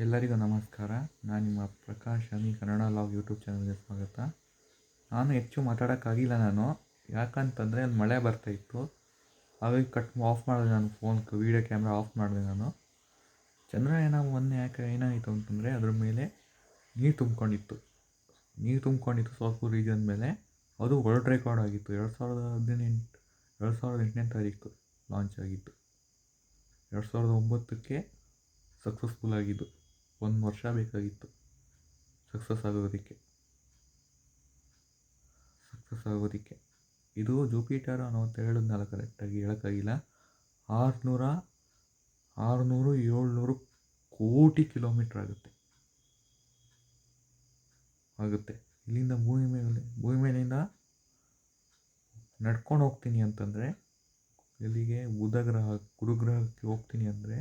ಎಲ್ಲರಿಗೂ ನಮಸ್ಕಾರ. ನಾನು ನಿಮ್ಮ ಪ್ರಕಾಶ್ ಅನಿ ಕನ್ನಡ ಲಾಗ್ ಯೂಟ್ಯೂಬ್ ಚಾನಲ್ಗೆ ಸ್ವಾಗತ. ನಾನು ಹೆಚ್ಚು ಮಾತಾಡೋಕ್ಕಾಗಿಲ್ಲ ಯಾಕಂತಂದರೆ ಅಲ್ಲಿ ಮಳೆ ಬರ್ತಾಯಿತ್ತು. ಹಾಗಾಗಿ ಆಫ್ ಮಾಡಿದೆ ನಾನು ಫೋನ್ ವೀಡಿಯೋ ಕ್ಯಾಮ್ರಾ ಆಫ್ ಮಾಡಿದೆ ನಾನು. ಚಂದ್ರಯಾನ ಮೊನ್ನೆ ಏನಾಯಿತು ಅಂತಂದರೆ ಅದ್ರ ಮೇಲೆ ನೀರು ತುಂಬಿಕೊಂಡಿತ್ತು ಸ್ವಲ್ಪ ರೀಜನ್ ಮೇಲೆ. ಅದು ವರ್ಲ್ಡ್ ರೆಕಾರ್ಡ್ ಆಗಿತ್ತು. 2018ನೇ ತಾರೀಕು ಲಾಂಚ್ ಆಗಿತ್ತು. 2009ಕ್ಕೆ ಸಕ್ಸಸ್ಫುಲ್ ಆಗಿದ್ದು. 1 ವರ್ಷ ಬೇಕಾಗಿತ್ತು ಸಕ್ಸಸ್ ಆಗೋದಕ್ಕೆ. ಇದು ಜುಪಿಟರ್ ಅಂತ ಹೇಳಿದ್ನಲ್ಲ, ಕರೆಕ್ಟಾಗಿ ಹೇಳೋಕ್ಕಾಗಿಲ್ಲ. 600-700 ಕೋಟಿ ಕಿಲೋಮೀಟ್ರ್ ಆಗುತ್ತೆ ಇಲ್ಲಿಂದ ಭೂಮಿ ಮೇಲಿಂದ ನಡ್ಕೊಂಡು ಹೋಗ್ತೀನಿ ಅಂತಂದರೆ ಎಲ್ಲಿಗೆ, ಗುರುಗ್ರಹಕ್ಕೆ ಹೋಗ್ತೀನಿ ಅಂದರೆ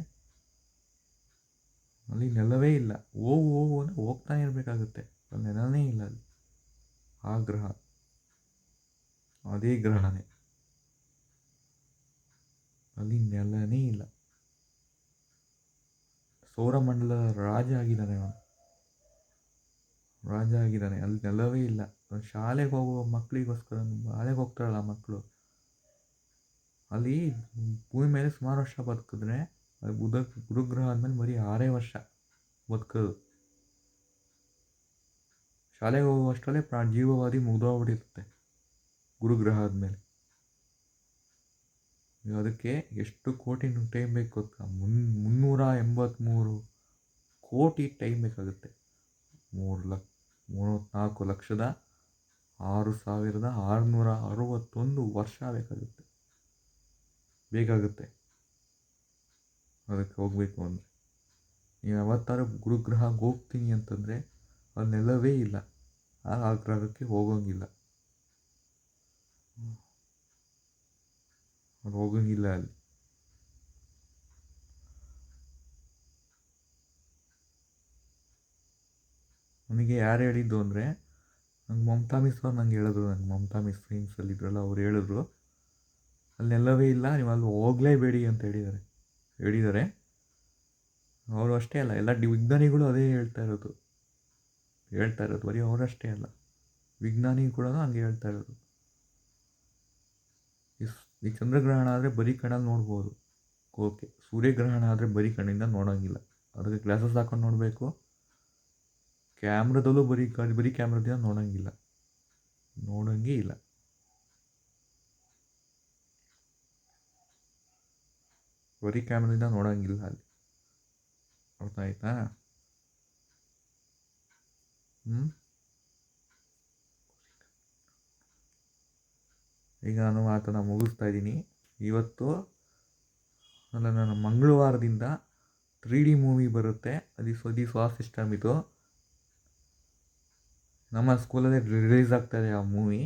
ಅಲ್ಲಿ ನೆಲವೇ ಇಲ್ಲ. ಹೋಗು ಅಂದರೆ ಹೋಗ್ತಾನೆ ಇರಬೇಕಾಗುತ್ತೆ. ಅಲ್ಲಿ ನೆಲನೇ ಇಲ್ಲ. ಅಲ್ಲಿ ಆ ಗ್ರಹ, ಅದೇ ಗ್ರಹನೇ, ಅಲ್ಲಿ ನೆಲನೇ ಇಲ್ಲ. ಸೌರಮಂಡಲದ ರಾಜ ಆಗಿದ್ದಾನೆ. ಅಲ್ಲಿ ನೆಲವೇ ಇಲ್ಲ. ಶಾಲೆಗೆ ಹೋಗುವ ಮಕ್ಕಳಿಗೋಸ್ಕರ, ಶಾಲೆಗೆ ಹೋಗ್ತಾರಲ್ಲ ಮಕ್ಕಳು, ಅಲ್ಲಿ ಭೂಮಿ ಮೇಲೆ ಸುಮಾರು ವರ್ಷ ಬದುಕಿದ್ರೆ ಅದು ಗುರುಗ್ರಹ ಆದಮೇಲೆ ಬರೀ 6 ವರ್ಷ ಬದುಕೋದು. ಶಾಲೆಗೆ ಹೋಗುವಷ್ಟರಲ್ಲೇ ಜೀವವಾದಿ ಮುಗಿದೋಗ್ಬಿಟ್ಟಿರುತ್ತೆ ಗುರುಗ್ರಹ ಆದಮೇಲೆ. ಅದಕ್ಕೆ ಎಷ್ಟು ಕೋಟಿ ಟೈಮ್ ಬೇಕು ಗೊತ್ತಾ? 383 ಕೋಟಿ ಟೈಮ್ ಬೇಕಾಗುತ್ತೆ. 34,0661 ವರ್ಷ ಬೇಕಾಗುತ್ತೆ ಅದಕ್ಕೆ ಹೋಗಬೇಕು ಅಂದರೆ. ನೀವು ಯಾವತ್ತಾರು ಗುರುಗ್ರಹಕ್ಕೆ ಹೋಗ್ತೀನಿ ಅಂತಂದರೆ ಅಲ್ಲಿ ನೆಲವೇ ಇಲ್ಲ. ಆ ಗ್ರಹಕ್ಕೆ ಹೋಗೋಂಗಿಲ್ಲ ಅಲ್ಲಿ. ನನಗೆ ಯಾರು ಹೇಳಿದ್ದು ಅಂದರೆ, ನಂಗೆ ಮಮತಾ ಮಿಸ್ ಅವ್ರು ನಂಗೆ ಹೇಳಿದ್ರು. ಮಮತಾ ಮಿಸ್ ಫ್ರೆಂಡ್ಸಲ್ಲಿದ್ರಲ್ಲ, ಅವ್ರು ಹೇಳಿದ್ರು ಅಲ್ಲಿ ನೆಲವೇ ಇಲ್ಲ, ನೀವು ಅಲ್ಲಿ ಹೋಗಲೇಬೇಡಿ ಅಂತ ಹೇಳಿದ್ದಾರೆ. ಅವರು ಅಷ್ಟೇ ಅಲ್ಲ, ಎಲ್ಲ ವಿಜ್ಞಾನಿಗಳು ಅದೇ ಹೇಳ್ತಾ ಇರೋದು. ಬರೀ ಅವರಷ್ಟೇ ಅಲ್ಲ, ವಿಜ್ಞಾನಿಗಳು ಕೂಡ ಹಂಗೆ ಹೇಳ್ತಾ ಇರೋದು. ಈ ಚಂದ್ರಗ್ರಹಣ ಆದರೆ ಬರೀ ಕಣ್ಣಲ್ಲಿ ನೋಡ್ಬೋದು, ಓಕೆ. ಸೂರ್ಯಗ್ರಹಣ ಆದರೆ ಬರೀ ಕಣ್ಣಿಂದ ನೋಡೋಂಗಿಲ್ಲ. ಅದಕ್ಕೆ ಗ್ಲಾಸಸ್ ಹಾಕೊಂಡು ನೋಡಬೇಕು. ಕ್ಯಾಮ್ರಾದಲ್ಲೂ ಬರೀ ಕ್ಯಾಮ್ರಾದಿಂದ ನೋಡೋಂಗೇ ಇಲ್ಲ. ಬರೀ ಕ್ಯಾಮ್ರಾದಿಂದ ನೋಡೋಂಗಿಲ್ಲ ಅಲ್ಲಿ. ಅರ್ಥ ಆಯ್ತಾ? ಈಗ ನಾನು ಮಾತನ್ನು ಮುಗಿಸ್ತಾ ಇದ್ದೀನಿ. ಇವತ್ತು ನಾನು ಮಂಗಳವಾರದಿಂದ 3D ಮೂವಿ ಬರುತ್ತೆ. ಅದು ಸಿಸ್ಟಮ್ ಇದು. ನಮ್ಮ ಸ್ಕೂಲಲ್ಲೇ ರಿಲೀಸ್ ಆಗ್ತಾಯಿದೆ ಆ ಮೂವಿ.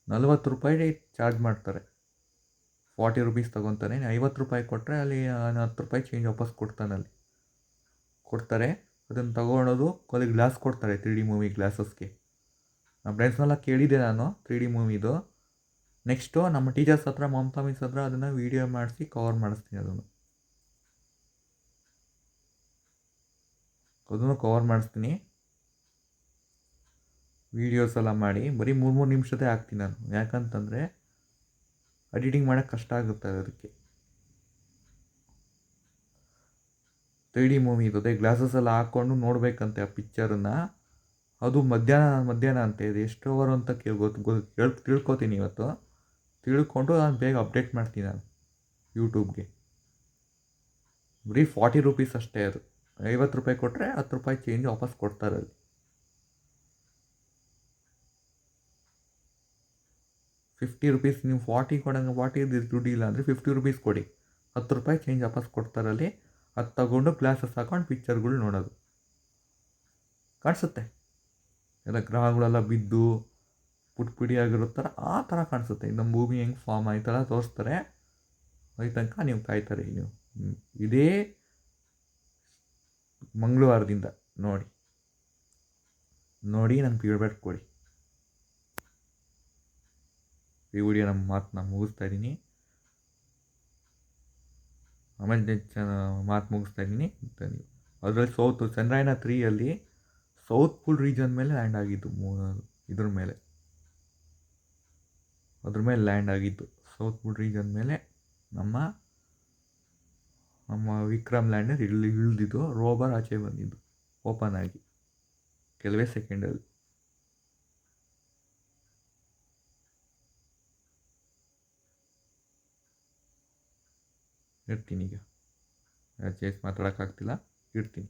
40 ರೂಪಾಯಿ ಚಾರ್ಜ್ ಮಾಡ್ತಾರೆ. 40 ರೂಪೀಸ್ ತೊಗೊತಾನೆ. 50 ರೂಪಾಯಿ ಕೊಟ್ಟರೆ ಅಲ್ಲಿ 10 ರೂಪಾಯಿ ಚೇಂಜ್ ವಾಪಸ್ ಕೊಡ್ತಾರೆ. ಅದನ್ನು ತಗೊಳೋದು. ಅಲ್ಲಿ ಗ್ಲಾಸ್ ಕೊಡ್ತಾರೆ, 3D ಮೂವಿ ಗ್ಲಾಸಸ್ಗೆ. ನಮ್ಮ ಫ್ರೆಂಡ್ಸ್ನೆಲ್ಲ ಕೇಳಿದ್ದೆ ನಾನು 3D ಮೂವಿದು. ನೆಕ್ಸ್ಟು ನಮ್ಮ ಟೀಚರ್ಸ್ ಹತ್ರ, ಮಮತಾ ಮಿಸ್ ಹತ್ರ ಅದನ್ನು ವೀಡಿಯೋ ಮಾಡಿಸಿ ಕವರ್ ಮಾಡಿಸ್ತೀನಿ. ಅದನ್ನು ಕವರ್ ಮಾಡಿಸ್ತೀನಿ. ವೀಡಿಯೋಸ್ ಎಲ್ಲ ಮಾಡಿ ಬರೀ 3 ನಿಮಿಷದೇ ಹಾಕ್ತೀನಿ ನಾನು. ಯಾಕಂತಂದರೆ ಎಡಿಟಿಂಗ್ ಮಾಡೋಕ್ಕೆ ಕಷ್ಟ ಆಗುತ್ತೆ. ಅದಕ್ಕೆ 3D ಮೂವಿ ಇದೆ. ಗ್ಲಾಸಸ್ ಎಲ್ಲ ಹಾಕ್ಕೊಂಡು ನೋಡಬೇಕಂತೆ ಆ ಪಿಕ್ಚರನ್ನು. ಅದು ಮಧ್ಯಾಹ್ನ ಅಂತೆ. ಇದು ಎಷ್ಟು ಅವರ್ ಅಂತ ತಿಳ್ಕೊತೀನಿ ಇವತ್ತು. ತಿಳ್ಕೊಂಡು ನಾನು ಬೇಗ ಅಪ್ಡೇಟ್ ಮಾಡ್ತೀನಿ ನಾನು ಯೂಟ್ಯೂಬ್ಗೆ. ಬರೀ 40 ರೂಪೀಸ್ ಅಷ್ಟೇ. ಅದು 50 ರೂಪಾಯಿ ಕೊಟ್ಟರೆ 10 ರೂಪಾಯಿ ಚೇಂಜ್ ವಾಪಸ್ ಕೊಡ್ತಾರೆ. ಅಲ್ಲಿ 50 ರೂಪೀಸ್. ನೀವು 40 ದುಡ್ಡಿಲ್ಲ ಅಂದರೆ 50 ರೂಪೀಸ್ ಕೊಡಿ, 10 ರೂಪಾಯಿ ಚೇಂಜ್ ವಾಪಸ್ ಕೊಡ್ತಾರಲ್ಲಿ. ಅದು ತಗೊಂಡು ಗ್ಲಾಸಸ್ ಹಾಕೊಂಡು ಪಿಕ್ಚರ್ಗಳು ನೋಡೋದು. ಕಾಣಿಸುತ್ತೆ ಎಲ್ಲ ಗ್ರಹಗಳೆಲ್ಲ ಬಿದ್ದು ಪುಡಿಯಾಗಿರೋ ಆ ಥರ ಕಾಣಿಸುತ್ತೆ. ನಮ್ಮ ಭೂಮಿ ಹೆಂಗೆ ಫಾರ್ಮ್ ಆಯ್ತಲ್ಲ ತೋರಿಸ್ತಾರೆ. ಅಲ್ಲಿ ತನಕ ನೀವು ಕಾಯ್ತಾರೆ. ಇದೇ ಮಂಗಳವಾರದಿಂದ ನೋಡಿ ನಂಗೆ ಫೀಡ್ಬ್ಯಾಕ್ ಕೊಡಿ. ಈ ವಿಡಿಯೋ ನಮ್ಮ ಮಾತನ್ನ ಮುಗಿಸ್ತಾ ಇದ್ದೀನಿ. ಆಮೇಲೆ ಮಾತು ಮುಗಿಸ್ತಾ ಇದ್ದೀನಿ. ಧನ್ಯವಾದ. ಅದರಲ್ಲಿ ಚಂದ್ರಯಾನ 3ಯಲ್ಲಿ ಸೌತ್ ಪೋಲ್ ರೀಜನ್ ಮೇಲೆ ಲ್ಯಾಂಡ್ ಆಗಿದ್ದು ಇದ್ರ ಮೇಲೆ ಅದ್ರ ಮೇಲೆ ಲ್ಯಾಂಡ್ ಆಗಿದ್ದು ಸೌತ್ ಪೋಲ್ ರೀಜನ್ ಮೇಲೆ ನಮ್ಮ ವಿಕ್ರಮ್ ಲ್ಯಾಂಡರ್ ಇಳಿದಿದ್ದು, ರೋಬರ್ ಆಚೆ ಬಂದಿದ್ದು ಓಪನ್ ಆಗಿ ಕೆಲವೇ ಸೆಕೆಂಡಲ್ಲಿ. ಇರ್ತೀನಿ ಈಗ, ಚೇಸ್ ಮಾತಾಡೋಕ್ಕಾಗ್ತಿಲ್ಲ, ಇರ್ತೀನಿ.